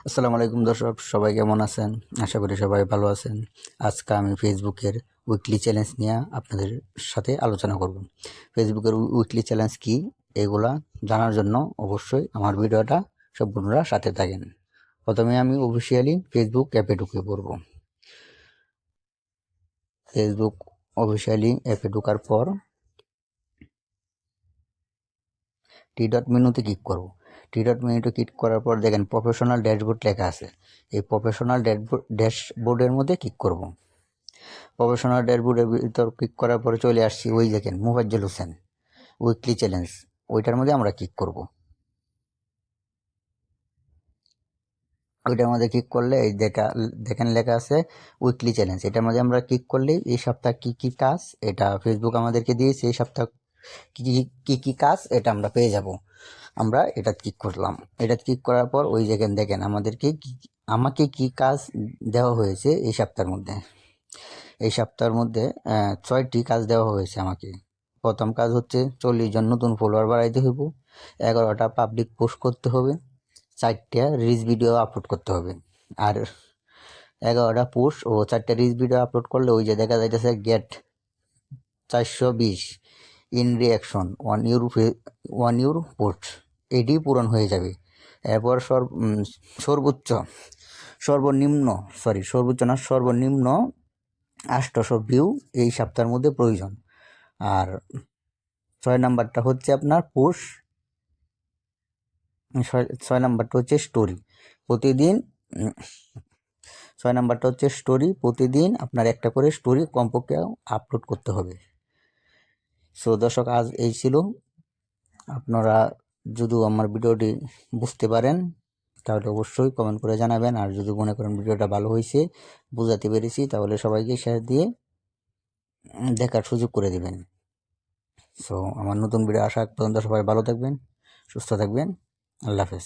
আসসালামু আলাইকুম দর্শক, সবাই কেমন আছেন? আশা করি সবাই ভালো আছেন। আজকে আমি ফেসবুকের উইকলি চ্যালেঞ্জ নিয়ে আপনাদের সাথে আলোচনা করব। ফেসবুকের উইকলি চ্যালেঞ্জ কি, এগুলা জানার জন্য অবশ্যই আমার ভিডিওটা সম্পূর্ণরা সাথে থাকেন। প্রথমে আমি অফিসিয়ালি ফেসবুক অ্যাপে ঢুকে পড়ব। ফেসবুক অফিসিয়ালি অ্যাপে ঢোকার পর টি ডট মেনুতে ক্লিক করব। টি ডট মেনুতে ক্লিক করার পর দেখেন প্রফেশনাল ড্যাশবোর্ড লেখা আছে। এই প্রফেশনাল ড্যাশবোর্ডের মধ্যে ক্লিক করব। প্রফেশনাল ড্যাশবোর্ডের ভিতর ক্লিক করার পরে চলে আসছি, ওই দেখেন মোফাজ্জল হোসেন উইকলি চ্যালেঞ্জ, ওইটার মধ্যে আমরা ক্লিক করব। ওইটার মধ্যে ক্লিক করলে এই দেখেন লেখা আছে উইকলি চ্যালেঞ্জ। এটার মধ্যে আমরা ক্লিক করলে এই সপ্তাহ কি কি কাজ এটা ফেসবুক আমাদেরকে দিয়েছে, এই সপ্তাহ কি কি কাজ এটা আমরা পেয়ে যাব। আমরা এটা ক্লিক করলাম। এটা ক্লিক করার পর ওই দেখেন আমাকে কি কাজ দেওয়া হয়েছে এই সপ্তাহের মধ্যে। এই সপ্তাহের মধ্যে 6টি কাজ দেওয়া হয়েছে আমাকে। প্রথম কাজ হচ্ছে 40 জন নতুন ফলোয়ার বাড়াইতে হইব, 11টা পাবলিক পোস্ট করতে হবে, 4টা রিলস ভিডিও আপলোড করতে হবে। আর 11টা পোস্ট ও 4টা রিলস ভিডিও আপলোড করলে ওই যে দেখা যাইতেছে get 420 in reaction 1 your post, এটি পূরণ হয়ে যাবে। এরপর সর্বনিম্ন 800 ভিউ এই সপ্তাহের মধ্যে প্রয়োজন। আর 6 নাম্বারটা হচ্ছে আপনার পোস্ট, 6 নাম্বারটা হচ্ছে স্টোরি। প্রতিদিন 6 নাম্বারটা হচ্ছে স্টোরি, প্রতিদিন আপনার একটা করে স্টোরি কমপক্ষে আপলোড করতে হবে। সো দর্শক, আজ এই ছিল। আপনারা যদি আমার ভিডিওটি বুঝতে পারেন তাহলে অবশ্যই কমেন্ট করে জানাবেন। আর যদি মনে করেন ভিডিওটা ভালো হয়েছে, বোঝাতে পেরেছি, তাহলে সবাইকে শেয়ার দিয়ে দেখার সুযোগ করে দিবেন। সো আমার নতুন ভিডিও আসা পর্যন্ত সবাই ভালো থাকবেন, সুস্থ থাকবেন। আল্লাহ হাফেজ।